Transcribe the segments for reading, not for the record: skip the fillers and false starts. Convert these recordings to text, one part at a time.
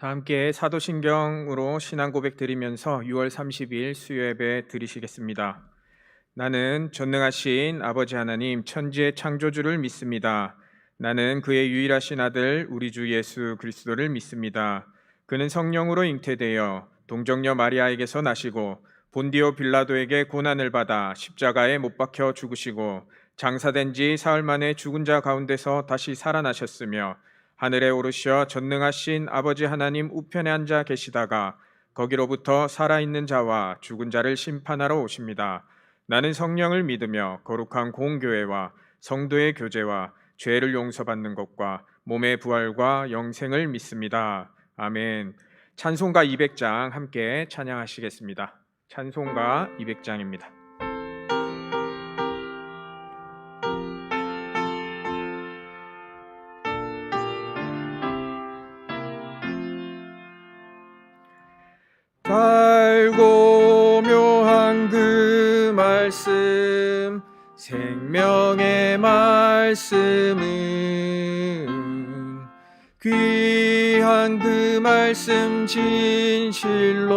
다 함께 사도신경으로 신앙 고백 드리면서 6월 30일 수요예배 드리시겠습니다. 나는 전능하신 아버지 하나님 천지의 창조주를 믿습니다. 나는 그의 유일하신 아들 우리 주 예수 그리스도를 믿습니다. 그는 성령으로 잉태되어 동정녀 마리아에게서 나시고 본디오 빌라도에게 고난을 받아 십자가에 못 박혀 죽으시고 장사된 지 사흘 만에 죽은 자 가운데서 다시 살아나셨으며 하늘에 오르셔 전능하신 아버지 하나님 우편에 앉아 계시다가 거기로부터 살아있는 자와 죽은 자를 심판하러 오십니다. 나는 성령을 믿으며 거룩한 공교회와 성도의 교제와 죄를 용서받는 것과 몸의 부활과 영생을 믿습니다. 아멘. 찬송가 200장 함께 찬양하시겠습니다. 찬송가 200장입니다. 달고 묘한 그 말씀 생명의 말씀은 귀한 그 말씀 진실로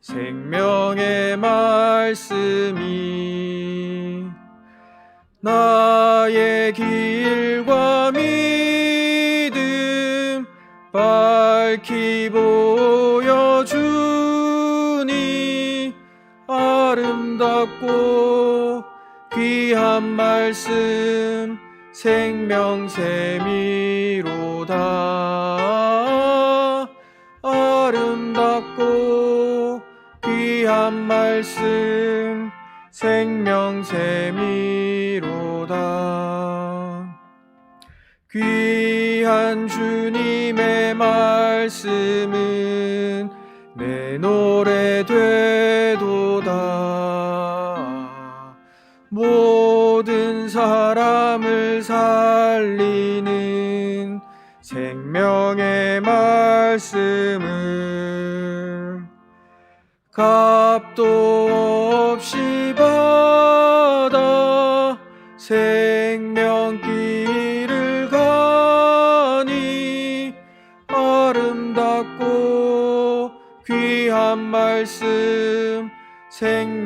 생명의 말씀이 나의 길과 믿음 밝히 보여주니 아름답고 귀한 말씀 생명샘이로다. 아름답고 귀한 말씀 생명샘이로다. 귀한 주님의 말씀은 내 노래 되도다. 모든 사람을 살리는 생명의 말씀을 값도 없이 받아 생명길을 가니 아름답고 귀한 말씀 생명샘이로다.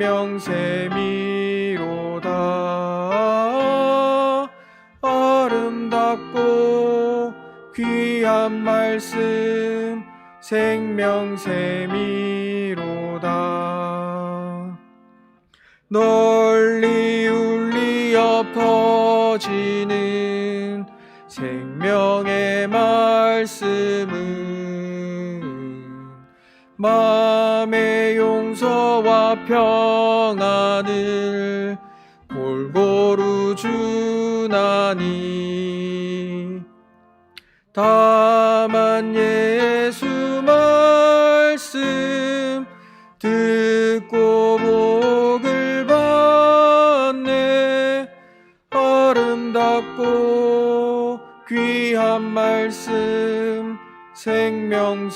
아름답고 귀한 말씀 생명샘이로다. 널리 울리어 퍼지는 생명의 말씀은 마음의 용서와 평안을 골고루 주나니 다만 예수 말씀 듣고 복을 받네. 아름답고 귀한 말씀 생명샘이로다.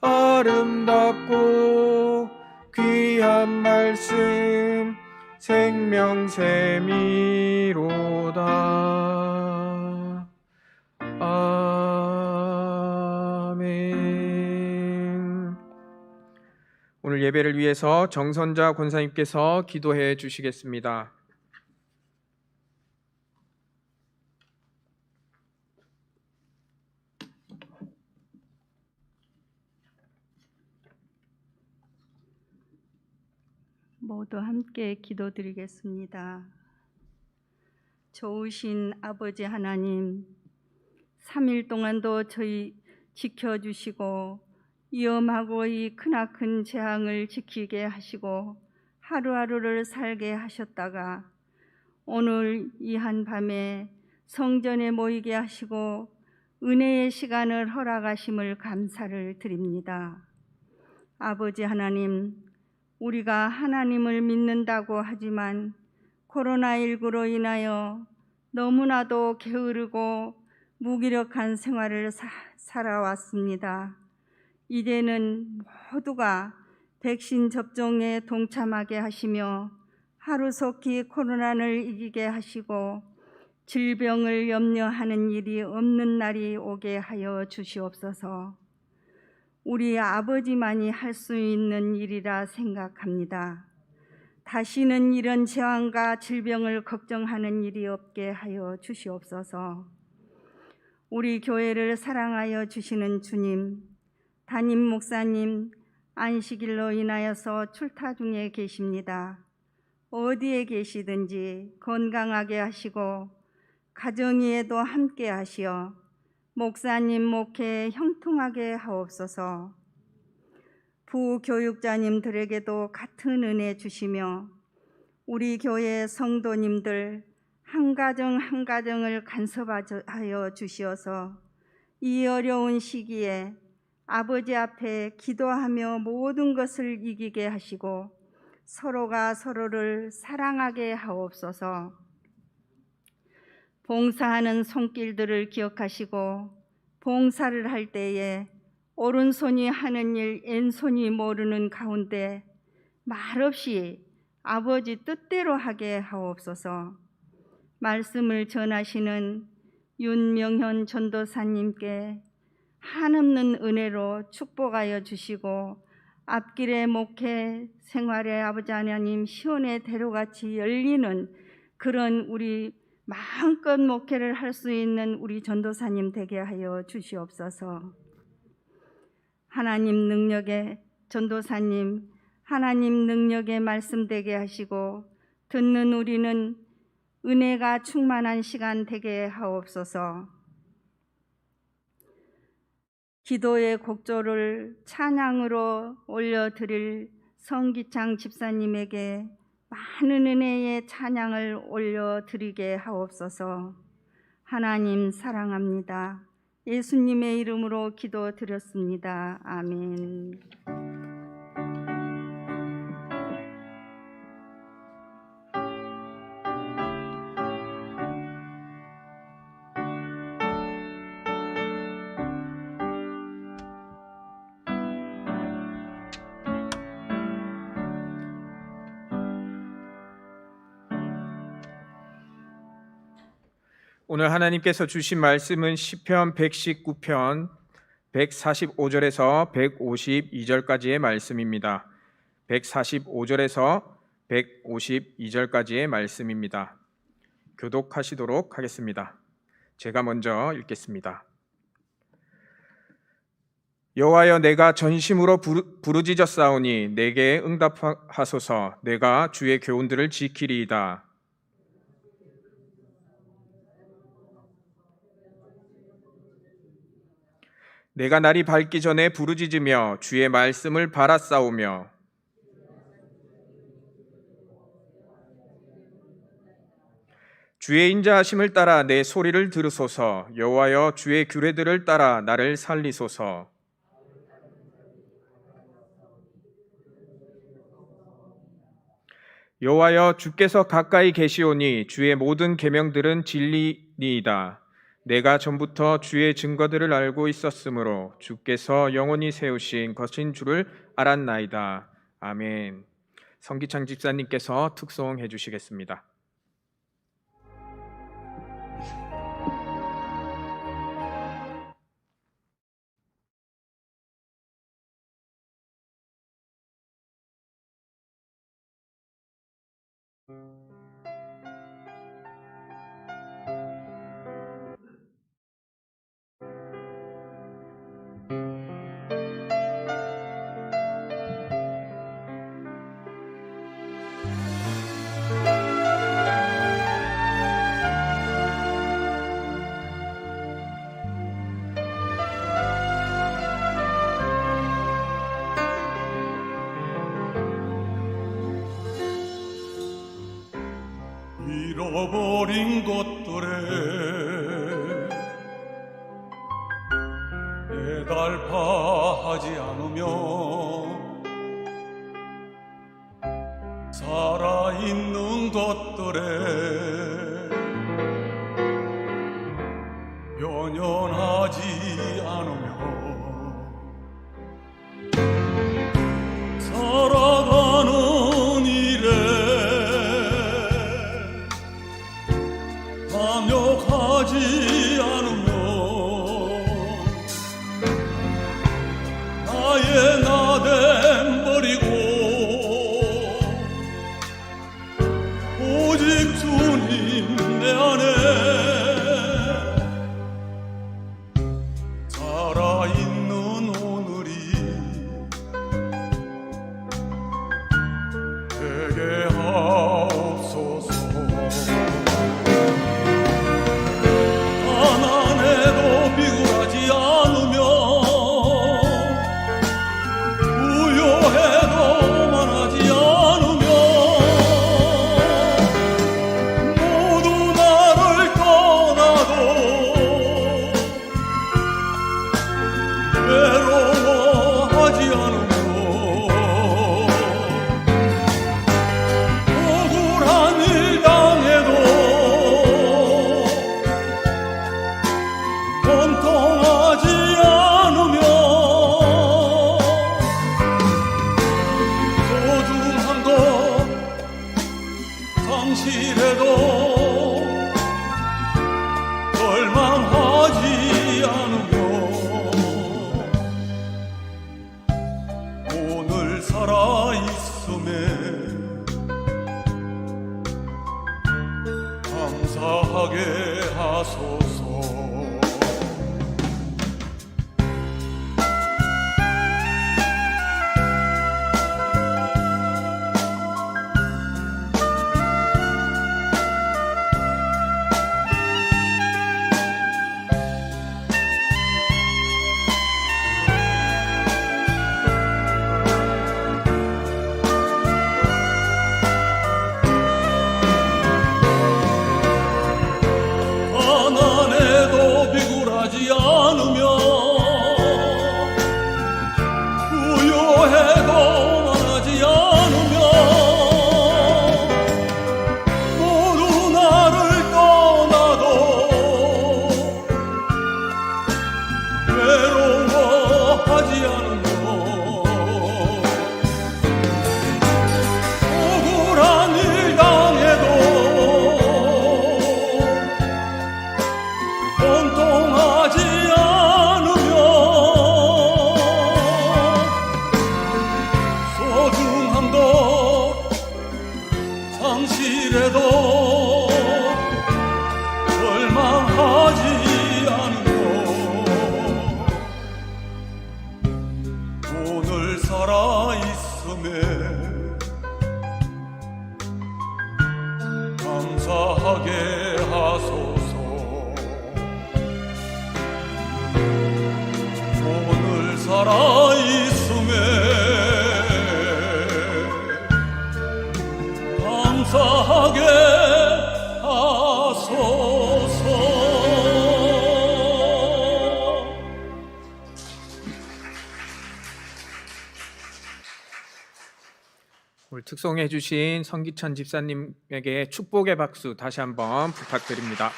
아름답고 귀한 말씀 생명샘이로다. 아멘. 오늘 예배를 위해서 정선자 권사님께서 기도해 주시겠습니다. 모두 함께 기도드리겠습니다. 좋으신 아버지 하나님, 3일 동안도 저희 지켜주시고 위험하고 이 크나큰 재앙을 지키게 하시고 하루하루를 살게 하셨다가 오늘 이 한밤에 성전에 모이게 하시고 은혜의 시간을 허락하심을 감사를 드립니다. 아버지 하나님, 우리가 하나님을 믿는다고 하지만 코로나19로 인하여 너무나도 게으르고 무기력한 생활을 살아왔습니다. 이제는 모두가 백신 접종에 동참하게 하시며 하루속히 코로나를 이기게 하시고 질병을 염려하는 일이 없는 날이 오게 하여 주시옵소서. 우리 아버지만이 할 수 있는 일이라 생각합니다. 다시는 이런 재앙과 질병을 걱정하는 일이 없게 하여 주시옵소서. 우리 교회를 사랑하여 주시는 주님, 담임 목사님 안식일로 인하여서 출타 중에 계십니다. 어디에 계시든지 건강하게 하시고 가정 위에도 함께 하시어 목사님 목회 형통하게 하옵소서. 부교육자님들에게도 같은 은혜 주시며 우리 교회 성도님들 한 가정 한 가정을 간섭하여 주시어서 이 어려운 시기에 아버지 앞에 기도하며 모든 것을 이기게 하시고 서로가 서로를 사랑하게 하옵소서. 봉사하는 손길들을 기억하시고 봉사를 할 때에 오른손이 하는 일 왼손이 모르는 가운데 말없이 아버지 뜻대로 하게 하옵소서. 말씀을 전하시는 윤명현 전도사님께 한없는 은혜로 축복하여 주시고 앞길의 목회 생활에 아버지 하나님 시온의 대로같이 열리는 그런 우리 마음껏 목회를 할 수 있는 우리 전도사님 되게 하여 주시옵소서. 하나님 능력의 전도사님, 하나님 능력의 말씀 되게 하시고 듣는 우리는 은혜가 충만한 시간 되게 하옵소서. 기도의 곡조를 찬양으로 올려드릴 성기창 집사님에게 많은 은혜의 찬양을 올려드리게 하옵소서. 하나님 사랑합니다. 예수님의 이름으로 기도드렸습니다. 아멘. 오늘 하나님께서 주신 말씀은 시편 119편 145절에서 152절까지의 말씀입니다. 145절에서 152절까지의 말씀입니다. 교독하시도록 하겠습니다. 제가 먼저 읽겠습니다. 여호와여, 내가 전심으로 부르짖었사오니 내게 응답하소서. 내가 주의 교훈들을 지키리이다. 내가 날이 밝기 전에 부르짖으며 주의 말씀을 바라싸우며 주의 인자하심을 따라 내 소리를 들으소서. 여호와여, 주의 규례들을 따라 나를 살리소서. 여호와여, 주께서 가까이 계시오니 주의 모든 계명들은 진리니이다. 내가 전부터 주의 증거들을 알고 있었으므로 주께서 영원히 세우신 거신 줄을 알았나이다. 아멘. 성기창 집사님께서 특송해 주시겠습니다. 잃어버린 것들에 애달파하지 않으며 살아있는 것들에 연연하지 않으며 살아가는 일에 하며 오늘 살아있음에 감사하게 하소서. 오늘 살아있음에 감사하게 하소서. 오늘 특송해 주신 성기천 집사님에게 축복의 박수 다시 한번 부탁드립니다.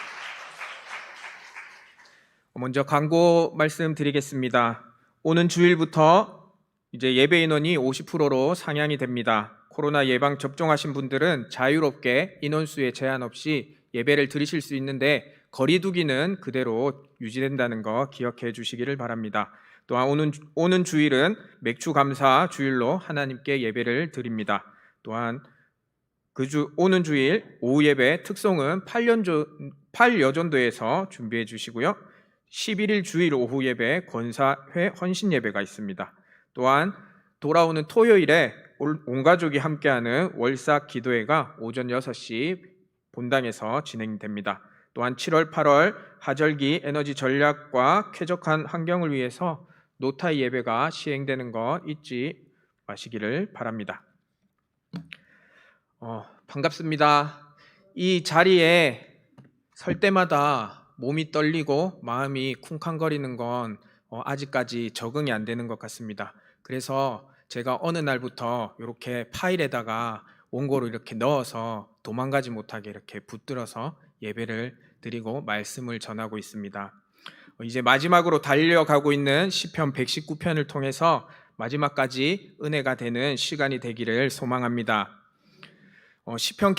먼저 광고 말씀드리겠습니다. 오는 주일부터 이제 예배 인원이 50%로 상향이 됩니다. 코로나 예방 접종하신 분들은 자유롭게 인원수에 제한 없이 예배를 드리실 수 있는데 거리 두기는 그대로 유지된다는 거 기억해 주시기를 바랍니다. 또한 오는 주일은 맥주 감사 주일로 하나님께 예배를 드립니다. 또한 오는 주일 오후 예배 특송은 8여전도에서 준비해 주시고요. 11일 주일 오후 예배 권사회 헌신 예배가 있습니다. 또한 돌아오는 토요일에 온 가족이 함께하는 월삭 기도회가 오전 6시 본당에서 진행됩니다. 또한 7월, 8월 하절기 에너지 전략과 쾌적한 환경을 위해서 노타이 예배가 시행되는 거 잊지 마시기를 바랍니다. 반갑습니다. 이 자리에 설 때마다 몸이 떨리고 마음이 쿵쾅거리는 건 아직까지 적응이 안 되는 것 같습니다. 그래서 제가 어느 날부터 이렇게 파일에다가 원고를 이렇게 넣어서 도망가지 못하게 이렇게 붙들어서 예배를 드리고 말씀을 전하고 있습니다. 이제 마지막으로 달려가고 있는 시편 119편을 통해서 마지막까지 은혜가 되는 시간이 되기를 소망합니다. 시편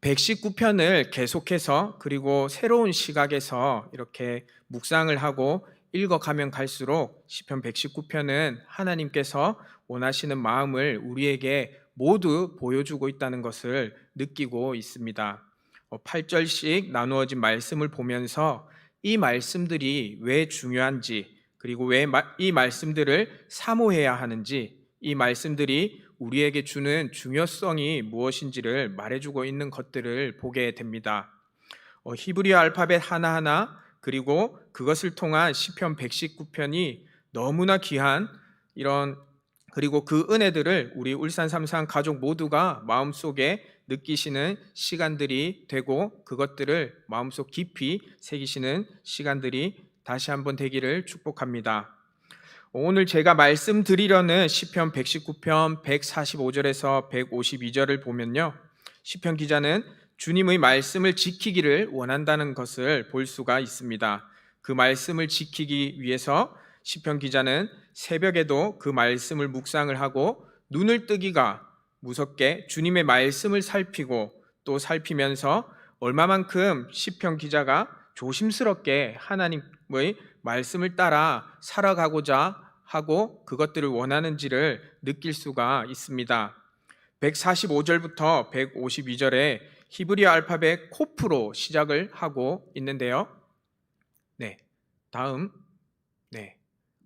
119편을 계속해서 그리고 새로운 시각에서 이렇게 묵상을 하고 읽어가면 갈수록 시편 119편은 하나님께서 원하시는 마음을 우리에게 모두 보여주고 있다는 것을 느끼고 있습니다. 8절씩 나누어진 말씀을 보면서 이 말씀들이 왜 중요한지, 그리고 왜 이 말씀들을 사모해야 하는지, 이 말씀들이 우리에게 주는 중요성이 무엇인지를 말해주고 있는 것들을 보게 됩니다. 히브리어 알파벳 하나하나, 그리고 그것을 통한 시편 119편이 너무나 귀한 그리고 그 은혜들을 우리 울산 삼산 가족 모두가 마음속에 느끼시는 시간들이 되고 그것들을 마음속 깊이 새기시는 시간들이 다시 한번 되기를 축복합니다. 오늘 제가 말씀드리려는 시편 119편 145절에서 152절을 보면요, 시편 기자는 주님의 말씀을 지키기를 원한다는 것을 볼 수가 있습니다. 그 말씀을 지키기 위해서 시편 기자는 새벽에도 그 말씀을 묵상을 하고 눈을 뜨기가 무섭게 주님의 말씀을 살피고 또 살피면서 얼마만큼 시편 기자가 조심스럽게 하나님의 말씀을 따라 살아가고자 하고 그것들을 원하는지를 느낄 수가 있습니다. 145절부터 152절에 히브리어 알파벳 코프로 시작을 하고 있는데요. 다음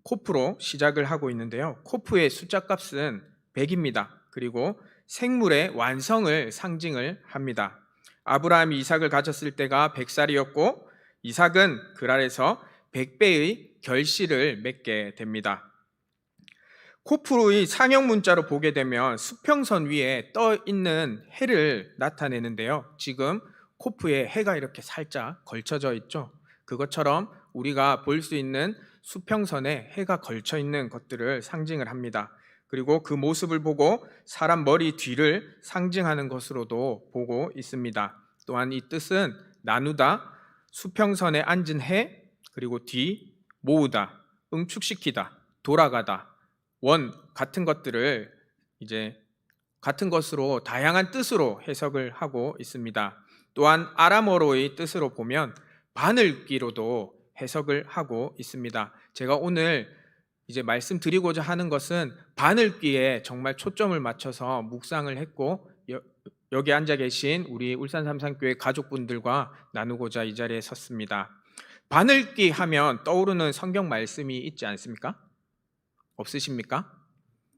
코프로 시작을 하고 있는데요. 코프의 숫자 값은 100입니다. 그리고 생물의 완성을 상징을 합니다. 아브라함이 이삭을 가졌을 때가 100살이었고 이삭은 그랄에서 100배의 결실을 맺게 됩니다. 코프의 상형 문자로 보게 되면 수평선 위에 떠 있는 해를 나타내는데요. 지금 코프에 해가 이렇게 살짝 걸쳐져 있죠. 그것처럼 우리가 볼 수 있는 수평선에 해가 걸쳐 있는 것들을 상징을 합니다. 그리고 그 모습을 보고 사람 머리 뒤를 상징하는 것으로도 보고 있습니다. 또한 이 뜻은 나누다, 수평선에 앉은 해, 그리고 뒤, 모으다, 응축시키다, 돌아가다, 원 같은 것들을 이제 같은 것으로 다양한 뜻으로 해석을 하고 있습니다. 또한 아람어로의 뜻으로 보면 바늘귀로도 해석을 하고 있습니다. 제가 오늘 이제 말씀드리고자 하는 것은 바늘귀에 정말 초점을 맞춰서 묵상을 했고 여기 앉아 계신 우리 울산 삼산교회 가족분들과 나누고자 이 자리에 섰습니다. 바늘귀 하면 떠오르는 성경 말씀이 있지 않습니까? 없으십니까?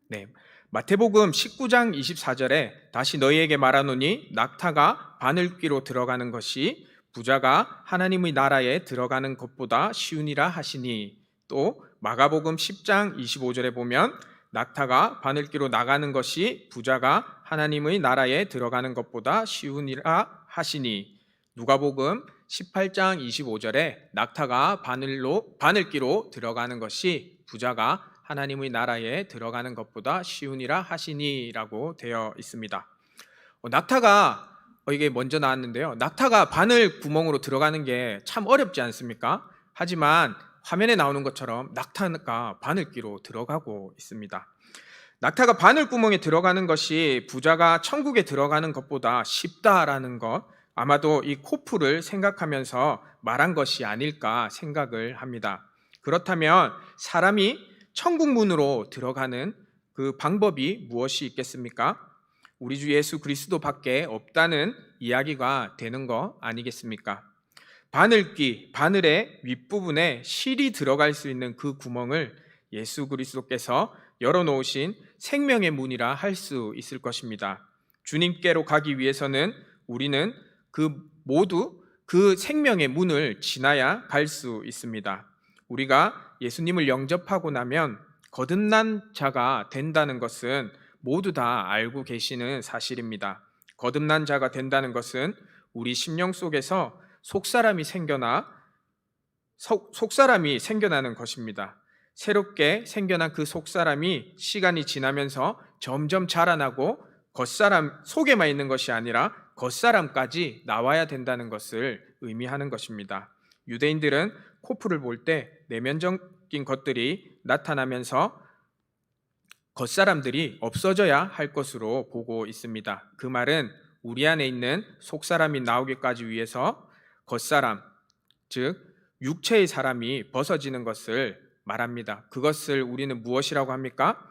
네, 마태복음 19장 24절에 다시 너희에게 말하노니 낙타가 바늘귀로 들어가는 것이 부자가 하나님의 나라에 들어가는 것보다 쉬우니라 하시니, 또 마가복음 10장 25절에 보면 낙타가 바늘귀로 나가는 것이 부자가 하나님의 나라에 들어가는 것보다 쉬우니라 하시니, 누가복음 18장 25절에 낙타가 바늘귀로 들어가는 것이 부자가 하나님의 나라에 들어가는 것보다 쉬우니라 하시니라고 되어 있습니다. 낙타가 이게 먼저 나왔는데요. 낙타가 바늘 구멍으로 들어가는 게 참 어렵지 않습니까? 하지만 화면에 나오는 것처럼 낙타가 바늘귀로 들어가고 있습니다. 낙타가 바늘 구멍에 들어가는 것이 부자가 천국에 들어가는 것보다 쉽다라는 것, 아마도 이 코프를 생각하면서 말한 것이 아닐까 생각을 합니다. 그렇다면 사람이 천국 문으로 들어가는 그 방법이 무엇이 있겠습니까? 우리 주 예수 그리스도밖에 없다는 이야기가 되는 거 아니겠습니까? 바늘귀, 바늘의 윗부분에 실이 들어갈 수 있는 그 구멍을 예수 그리스도께서 열어놓으신 생명의 문이라 할 수 있을 것입니다. 주님께로 가기 위해서는 우리는 모두 그 생명의 문을 지나야 갈 수 있습니다. 우리가 예수님을 영접하고 나면 거듭난 자가 된다는 것은 모두 다 알고 계시는 사실입니다. 거듭난 자가 된다는 것은 우리 심령 속에서 속사람이 생겨나는 것입니다. 새롭게 생겨난 그 속사람이 시간이 지나면서 점점 자라나고 속에만 있는 것이 아니라 겉사람까지 나와야 된다는 것을 의미하는 것입니다. 유대인들은 코프를 볼 때 내면적인 것들이 나타나면서 겉사람들이 없어져야 할 것으로 보고 있습니다. 그 말은 우리 안에 있는 속사람이 나오기까지 위해서 겉사람, 즉 육체의 사람이 벗어지는 것을 말합니다. 그것을 우리는 무엇이라고 합니까?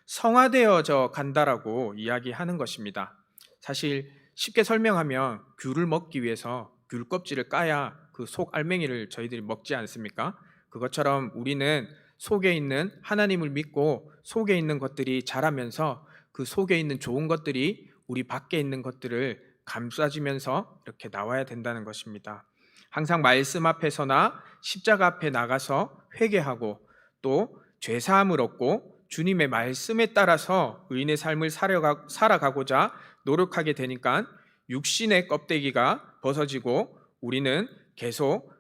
성화되어져 간다라고 이야기하는 것입니다. 사실 쉽게 설명하면 귤을 먹기 위해서 귤 껍질을 까야 그 속 알맹이를 저희들이 먹지 않습니까? 그것처럼 우리는 속에 있는 하나님을 믿고 속에 있는 것들이 자라면서 그 속에 있는 좋은 것들이 우리 밖에 있는 것들을 감싸주면서 이렇게 나와야 된다는 것입니다. 항상 말씀 앞에서나 십자가 앞에 나가서 회개하고 또 죄사함을 얻고 주님의 말씀에 따라서 의인의 삶을 살아가고자 노력하게 되니까 육신의 껍데기가 벗어지고 우리는 계속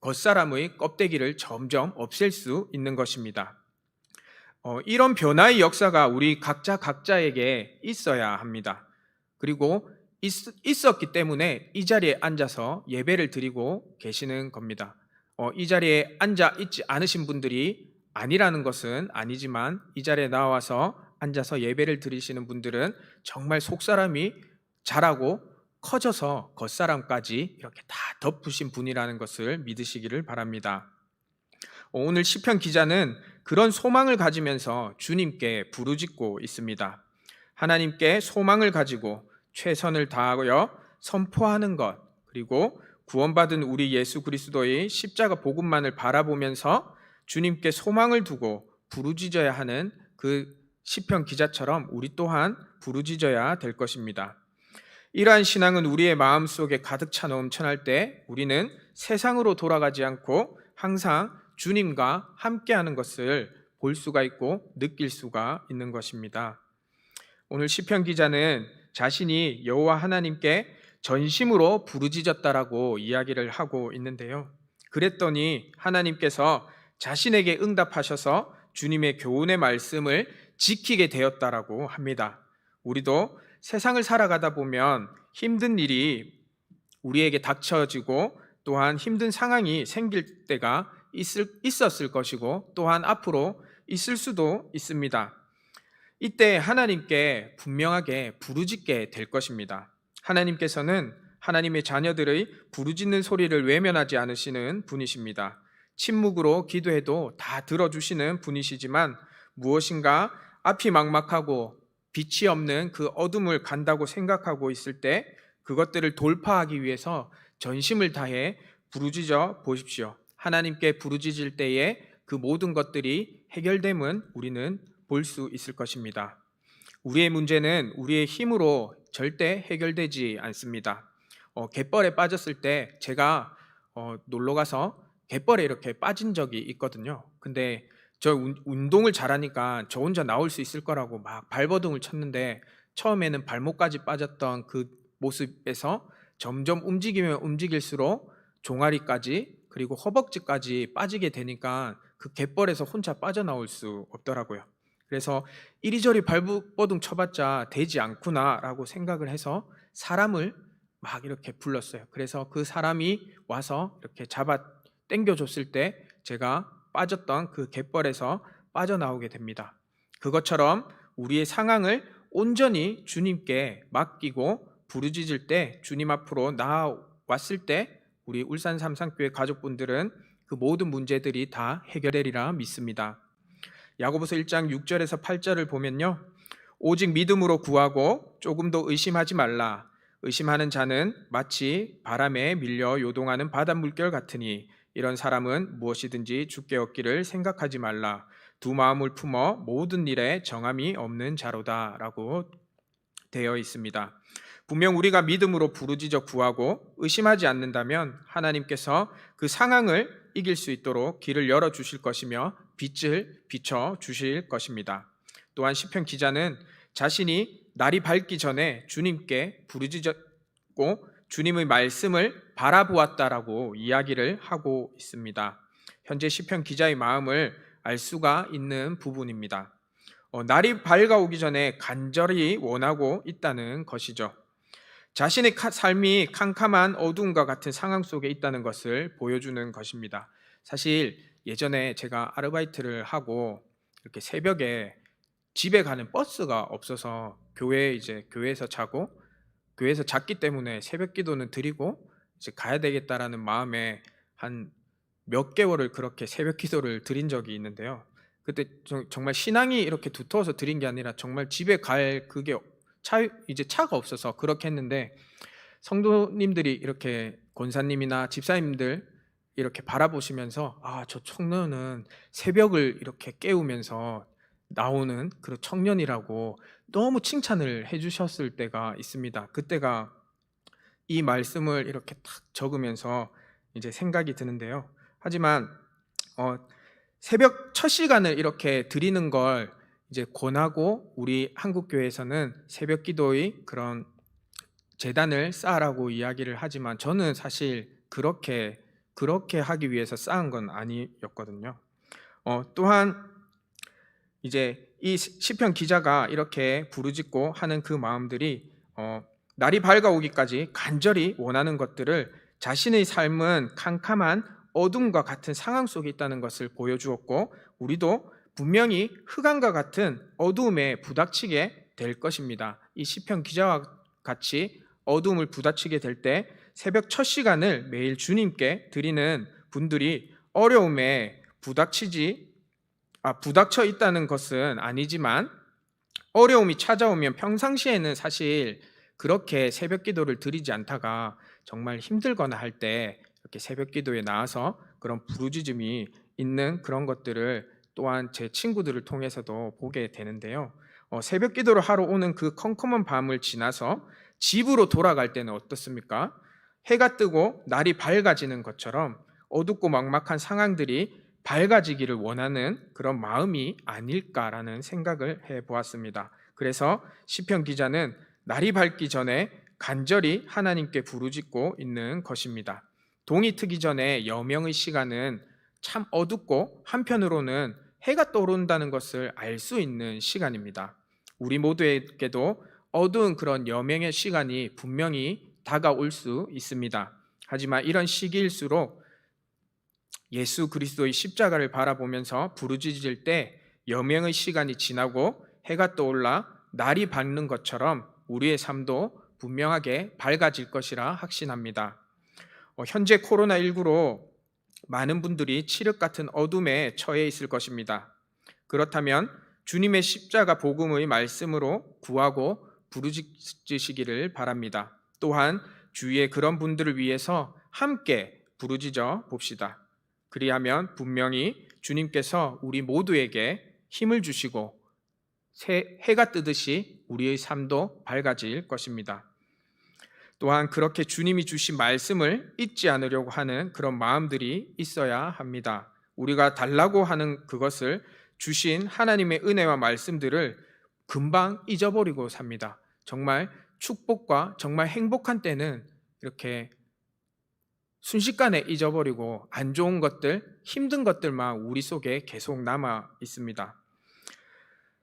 겉사람의 껍데기를 점점 없앨 수 있는 것입니다. 이런 변화의 역사가 우리 각자에게 있어야 합니다. 그리고 있었기 때문에 이 자리에 앉아서 예배를 드리고 계시는 겁니다. 이 자리에 앉아 있지 않으신 분들이 아니라는 것은 아니지만 이 자리에 나와서 앉아서 예배를 드리시는 분들은 정말 속사람이 자라고 커져서 겉사람까지 이렇게 다 덮으신 분이라는 것을 믿으시기를 바랍니다. 오늘 시편 기자는 그런 소망을 가지면서 주님께 부르짖고 있습니다. 하나님께 소망을 가지고 최선을 다하여 선포하는 것, 그리고 구원받은 우리 예수 그리스도의 십자가 복음만을 바라보면서 주님께 소망을 두고 부르짖어야 하는 그 시편 기자처럼 우리 또한 부르짖어야 될 것입니다. 이러한 신앙은 우리의 마음속에 가득 차 넘쳐날 때 우리는 세상으로 돌아가지 않고 항상 주님과 함께하는 것을 볼 수가 있고 느낄 수가 있는 것입니다. 오늘 시편 기자는 자신이 여호와 하나님께 전심으로 부르짖었다라고 이야기를 하고 있는데요. 그랬더니 하나님께서 자신에게 응답하셔서 주님의 교훈의 말씀을 지키게 되었다라고 합니다. 우리도 세상을 살아가다 보면 힘든 일이 우리에게 닥쳐지고 또한 힘든 상황이 생길 때가 있었을 것이고 또한 앞으로 있을 수도 있습니다. 이때 하나님께 분명하게 부르짖게 될 것입니다. 하나님께서는 하나님의 자녀들의 부르짖는 소리를 외면하지 않으시는 분이십니다. 침묵으로 기도해도 다 들어주시는 분이시지만 무엇인가 앞이 막막하고 빛이 없는 그 어둠을 간다고 생각하고 있을 때 그것들을 돌파하기 위해서 전심을 다해 부르짖어 보십시오. 하나님께 부르짖을 때에 그 모든 것들이 해결됨은 우리는 볼 수 있을 것입니다. 우리의 문제는 우리의 힘으로 절대 해결되지 않습니다. 갯벌에 빠졌을 때 제가 놀러 가서 갯벌에 이렇게 빠진 적이 있거든요. 근데 저 운동을 잘하니까 저 혼자 나올 수 있을 거라고 막 발버둥을 쳤는데 처음에는 발목까지 빠졌던 그 모습에서 점점 움직이면 움직일수록 종아리까지 그리고 허벅지까지 빠지게 되니까 그 갯벌에서 혼자 빠져나올 수 없더라고요. 그래서 이리저리 발버둥 쳐봤자 되지 않구나라고 생각을 해서 사람을 막 이렇게 불렀어요. 그래서 그 사람이 와서 이렇게 잡아 당겨줬을 때 제가 빠졌던 그 갯벌에서 빠져나오게 됩니다. 그것처럼 우리의 상황을 온전히 주님께 맡기고 부르짖을 때 주님 앞으로 나아왔을 때 우리 울산 삼산교회 가족분들은 그 모든 문제들이 다 해결되리라 믿습니다. 야고보서 1장 6절에서 8절을 보면요. 오직 믿음으로 구하고 조금도 의심하지 말라. 의심하는 자는 마치 바람에 밀려 요동하는 바닷물결 같으니 이런 사람은 무엇이든지 주께 얻기를 생각하지 말라. 두 마음을 품어 모든 일에 정함이 없는 자로다 라고 되어 있습니다. 분명 우리가 믿음으로 부르짖어 구하고 의심하지 않는다면 하나님께서 그 상황을 이길 수 있도록 길을 열어주실 것이며 빛을 비춰 주실 것입니다. 또한 시편 기자는 자신이 날이 밝기 전에 주님께 부르짖었고 주님의 말씀을 바라보았다라고 이야기를 하고 있습니다. 현재 시편 기자의 마음을 알 수가 있는 부분입니다. 날이 밝아오기 전에 간절히 원하고 있다는 것이죠. 자신의 삶이 캄캄한 어두움과 같은 상황 속에 있다는 것을 보여주는 것입니다. 사실 예전에 제가 아르바이트를 하고 이렇게 새벽에 집에 가는 버스가 없어서 교회에서 자고 교회에서 잤기 때문에 새벽 기도는 드리고 이제 가야 되겠다라는 마음에 한 몇 개월을 그렇게 새벽 기도를 드린 적이 있는데요. 그때 정말 신앙이 이렇게 두터워서 드린 게 아니라 정말 집에 갈 그게 이제 차가 없어서 그렇게 했는데 성도님들이 이렇게 권사님이나 집사님들 이렇게 바라보시면서 저 청년은 새벽을 이렇게 깨우면서 나오는 그런 청년이라고 너무 칭찬을 해주셨을 때가 있습니다. 그때가 이 말씀을 이렇게 탁 적으면서 이제 생각이 드는데요. 하지만 새벽 첫 시간을 이렇게 드리는 걸 이제 권하고 우리 한국교회에서는 새벽 기도의 그런 재단을 쌓으라고 이야기를 하지만 저는 사실 그렇게 하기 위해서 쌓은 건 아니었거든요. 또한 이제 이 시편 기자가 이렇게 부르짖고 하는 그 마음들이 날이 밝아오기까지 간절히 원하는 것들을 자신의 삶은 캄캄한 어둠과 같은 상황 속에 있다는 것을 보여주었고 우리도 분명히 흑암과 같은 어두움에 부닥치게 될 것입니다. 이 시편 기자와 같이 어둠을 부닥치게 될 때 새벽 첫 시간을 매일 주님께 드리는 분들이 어려움에 부닥쳐 있다는 것은 아니지만 어려움이 찾아오면 평상시에는 사실 그렇게 새벽 기도를 드리지 않다가 정말 힘들거나 할 때 이렇게 새벽 기도에 나와서 그런 부르짖음이 있는 그런 것들을 또한 제 친구들을 통해서도 보게 되는데요. 새벽 기도를 하러 오는 그 컴컴한 밤을 지나서 집으로 돌아갈 때는 어떻습니까? 해가 뜨고 날이 밝아지는 것처럼 어둡고 막막한 상황들이 밝아지기를 원하는 그런 마음이 아닐까라는 생각을 해보았습니다. 그래서 시편 기자는 날이 밝기 전에 간절히 하나님께 부르짖고 있는 것입니다. 동이 트기 전에 여명의 시간은 참 어둡고 한편으로는 해가 떠오른다는 것을 알 수 있는 시간입니다. 우리 모두에게도 어두운 그런 여명의 시간이 분명히 다가올 수 있습니다. 하지만 이런 시기일수록 예수 그리스도의 십자가를 바라보면서 부르짖을 때 여명의 시간이 지나고 해가 떠올라 날이 밝는 것처럼 우리의 삶도 분명하게 밝아질 것이라 확신합니다. 현재 코로나19로 많은 분들이 칠흑 같은 어둠에 처해 있을 것입니다. 그렇다면 주님의 십자가 복음의 말씀으로 구하고 부르짖으시기를 바랍니다. 또한 주위의 그런 분들을 위해서 함께 부르짖어 봅시다. 그리하면 분명히 주님께서 우리 모두에게 힘을 주시고 해가 뜨듯이 우리의 삶도 밝아질 것입니다. 또한 그렇게 주님이 주신 말씀을 잊지 않으려고 하는 그런 마음들이 있어야 합니다. 우리가 달라고 하는 그것을 주신 하나님의 은혜와 말씀들을 금방 잊어버리고 삽니다. 정말 축복과 정말 행복한 때는 이렇게 순식간에 잊어버리고 안 좋은 것들, 힘든 것들만 우리 속에 계속 남아 있습니다.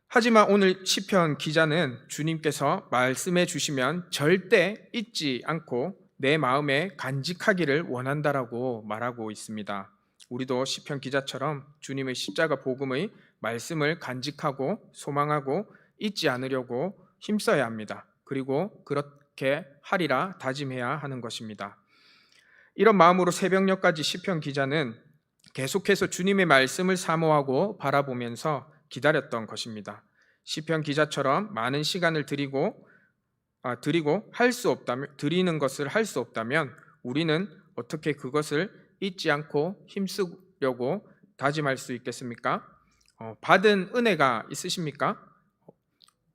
하지만 오늘 시편 기자는 주님께서 말씀해 주시면 절대 잊지 않고 내 마음에 간직하기를 원한다라고 말하고 있습니다. 우리도 시편 기자처럼 주님의 십자가 복음의 말씀을 간직하고 소망하고 잊지 않으려고 힘써야 합니다. 그리고 그렇게 하리라 다짐해야 하는 것입니다. 이런 마음으로 새벽녘까지 시편 기자는 계속해서 주님의 말씀을 사모하고 바라보면서 기다렸던 것입니다. 시편 기자처럼 많은 시간을 드리는 것을 할 수 없다면 우리는 어떻게 그것을 잊지 않고 힘쓰려고 다짐할 수 있겠습니까? 받은 은혜가 있으십니까?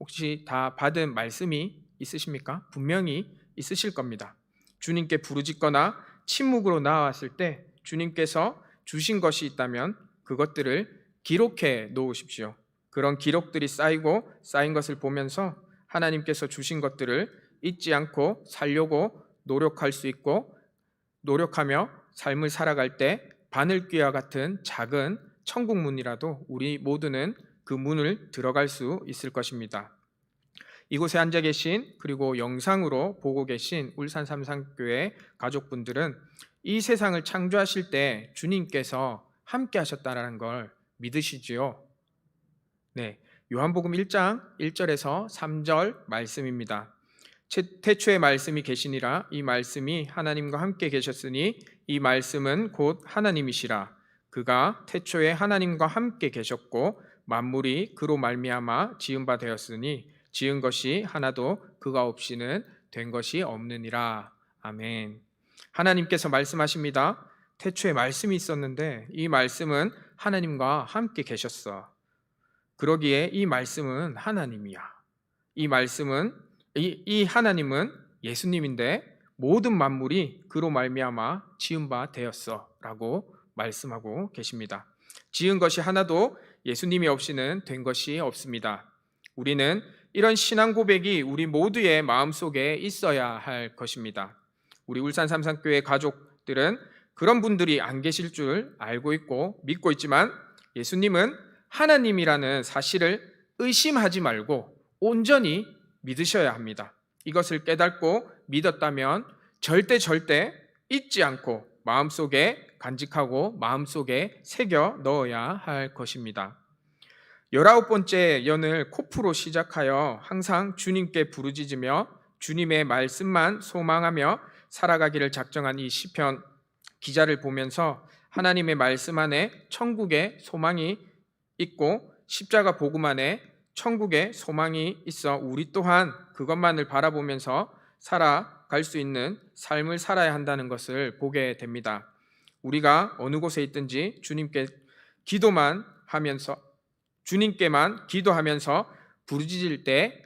혹시 다 받은 말씀이 있으십니까? 분명히 있으실 겁니다. 주님께 부르짖거나 침묵으로 나왔을 때 주님께서 주신 것이 있다면 그것들을 기록해 놓으십시오. 그런 기록들이 쌓인 것을 보면서 하나님께서 주신 것들을 잊지 않고 살려고 노력할 수 있고, 노력하며 삶을 살아갈 때 바늘귀와 같은 작은 천국문이라도 우리 모두는 그 문을 들어갈 수 있을 것입니다. 이곳에 앉아 계신, 그리고 영상으로 보고 계신 울산 삼산교회 가족분들은 이 세상을 창조하실 때 주님께서 함께 하셨다는 걸 믿으시지요? 네, 요한복음 1장 1절에서 3절 말씀입니다. 태초에 말씀이 계시니라. 이 말씀이 하나님과 함께 계셨으니 이 말씀은 곧 하나님이시라. 그가 태초에 하나님과 함께 계셨고 만물이 그로 말미암아 지은 바 되었으니 지은 것이 하나도 그가 없이는 된 것이 없느니라. 아멘. 하나님께서 말씀하십니다. 태초에 말씀이 있었는데 이 말씀은 하나님과 함께 계셨어. 그러기에 이 말씀은 하나님이야. 이 하나님은 예수님인데 모든 만물이 그로 말미암아 지은 바 되었어라고 말씀하고 계십니다. 지은 것이 하나도 예수님이 없이는 된 것이 없습니다. 우리는 이런 신앙 고백이 우리 모두의 마음속에 있어야 할 것입니다. 우리 울산 삼산교회 가족들은 그런 분들이 안 계실 줄 알고 있고 믿고 있지만 예수님은 하나님이라는 사실을 의심하지 말고 온전히 믿으셔야 합니다. 이것을 깨닫고 믿었다면 절대 잊지 않고 마음속에 간직하고 마음속에 새겨 넣어야 할 것입니다. 19번째 연을 코프로 시작하여 항상 주님께 부르짖으며 주님의 말씀만 소망하며 살아가기를 작정한 이 시편 기자를 보면서 하나님의 말씀 안에 천국의 소망이 있고 십자가 복음 안에 천국의 소망이 있어 우리 또한 그것만을 바라보면서 살아갈 수 있는 삶을 살아야 한다는 것을 보게 됩니다. 우리가 어느 곳에 있든지 주님께만 기도하면서 부르짖을 때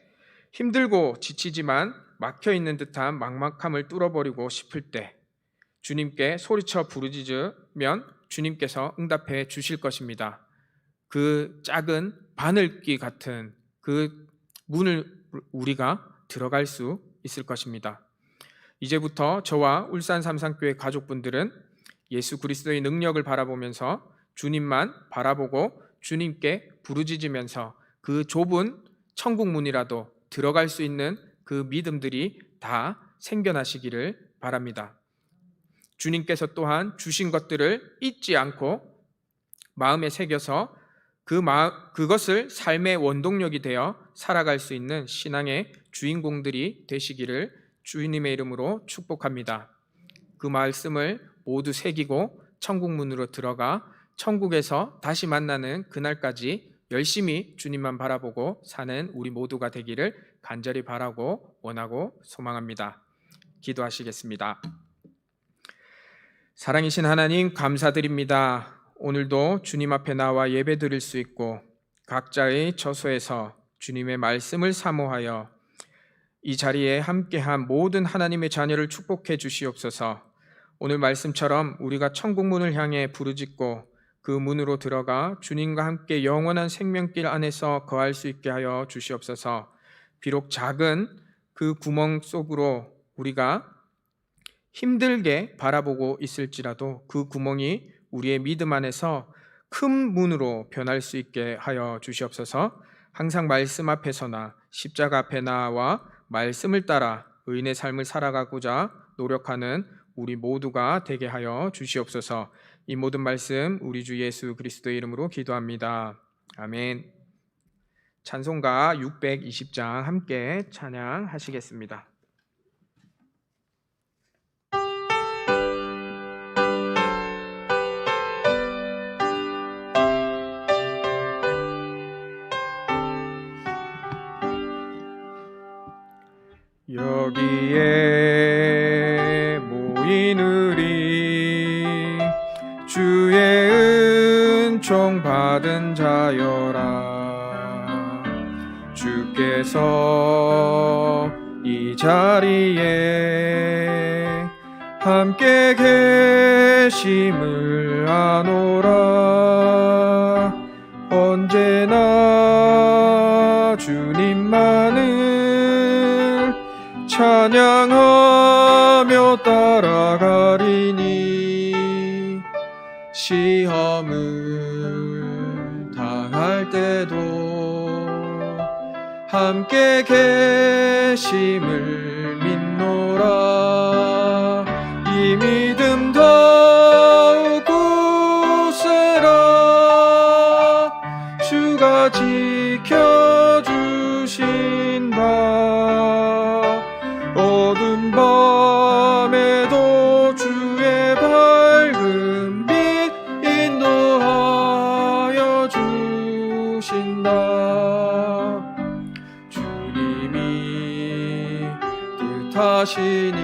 힘들고 지치지만 막혀있는 듯한 막막함을 뚫어버리고 싶을 때 주님께 소리쳐 부르짖으면 주님께서 응답해 주실 것입니다. 그 작은 바늘귀 같은 그 문을 우리가 들어갈 수 있을 것입니다. 이제부터 저와 울산 삼산교회 가족분들은 예수 그리스도의 능력을 바라보면서 주님만 바라보고 주님께 부르짖으면서 그 좁은 천국 문이라도 들어갈 수 있는 그 믿음들이 다 생겨나시기를 바랍니다. 주님께서 또한 주신 것들을 잊지 않고 마음에 새겨서 그것을 삶의 원동력이 되어 살아갈 수 있는 신앙의 주인공들이 되시기를 주님의 이름으로 축복합니다. 그 말씀을 모두 새기고 천국 문으로 들어가 천국에서 다시 만나는 그날까지 열심히 주님만 바라보고 사는 우리 모두가 되기를 간절히 바라고 원하고 소망합니다. 기도하시겠습니다. 사랑이신 하나님, 감사드립니다. 오늘도 주님 앞에 나와 예배 드릴 수 있고 각자의 처소에서 주님의 말씀을 사모하여 이 자리에 함께한 모든 하나님의 자녀를 축복해 주시옵소서. 오늘 말씀처럼 우리가 천국 문을 향해 부르짖고 그 문으로 들어가 주님과 함께 영원한 생명길 안에서 거할 수 있게 하여 주시옵소서. 비록 작은 그 구멍 속으로 우리가 힘들게 바라보고 있을지라도 그 구멍이 우리의 믿음 안에서 큰 문으로 변할 수 있게 하여 주시옵소서. 항상 말씀 앞에서나 십자가 앞에 나와 말씀을 따라 의인의 삶을 살아가고자 노력하는 우리 모두가 되게 하여 주시옵소서. 이 모든 말씀 우리 주 예수 그리스도의 이름으로 기도합니다. 아멘. 찬송가 620장 함께 찬양하시겠습니다. 여기에 모인 우리 주의 은총 받은 자여라. 주께서 이 자리에 함께 계심을 아노라. 언제나 주님만을 찬양하며 따라가리니 시험을 당할 때도 함께 계심을 믿노라. 이 믿음 더욱 굳세라. 주가 지켜주신다. 어두운 밤에도 주의 밝은 빛 인도하여 주신다. 주님이 뜻하시니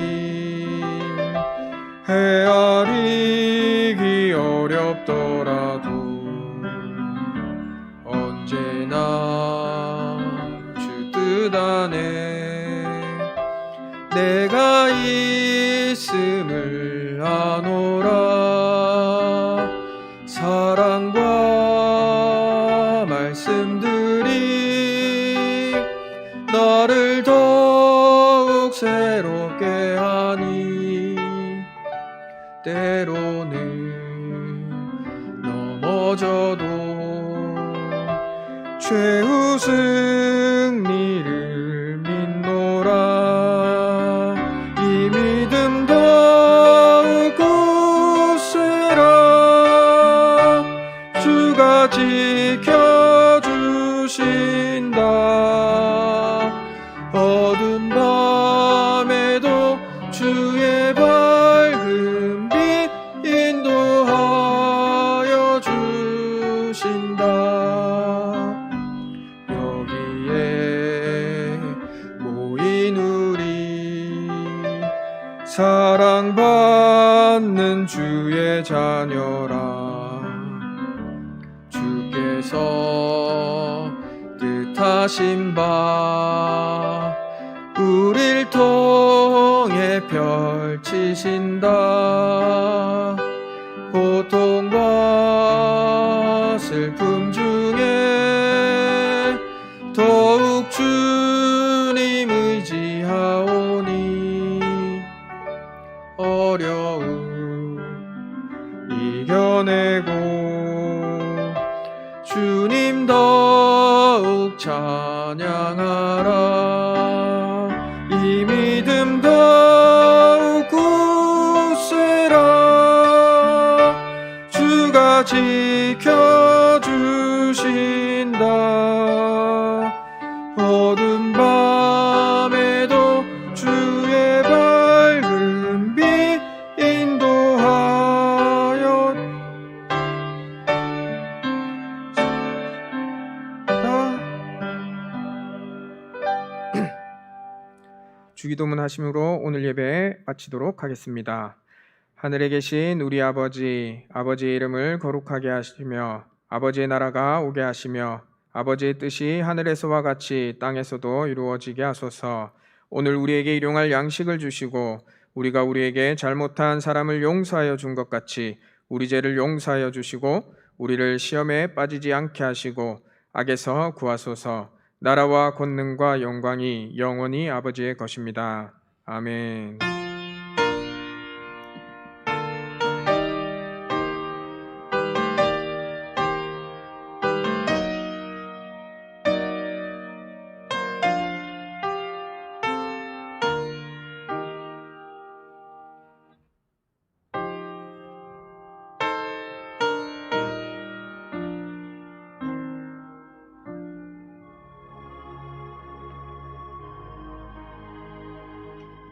헤아리기 어렵더라도 언제나 주 뜻 안에 내가 있음을 아노라. 사랑과 말씀들이 나를 더욱 새롭게 하니 때로는 넘어져도 최후 승리를 믿노라. 이 믿음 더욱 굳세라. 주가 지켜주신다. 어두운 밤에도 주의 밝은 빛 인도하여 주신다. 여기에 모인 우리 사랑받는 주의 자녀라. 주께서 뜻하신 바 우릴 통해 펼치신다. 고통과 슬픔 중에 더욱 주님 의지하오니 어려움 이겨내고 주님 더욱 찬양하라. 이 믿음 더욱 굳세라. 주가 지켜주신다. 어두운 밤에도 주의 밝은 빛 인도하여 주기도문 하심으로 오늘 예배 마치도록 하겠습니다. 하늘에 계신 우리 아버지, 아버지의 이름을 거룩하게 하시며 아버지의 나라가 오게 하시며 아버지의 뜻이 하늘에서와 같이 땅에서도 이루어지게 하소서. 오늘 우리에게 일용할 양식을 주시고 우리가 우리에게 잘못한 사람을 용서하여 준 것 같이 우리 죄를 용서하여 주시고 우리를 시험에 빠지지 않게 하시고 악에서 구하소서. 나라와 권능과 영광이 영원히 아버지의 것입니다. 아멘.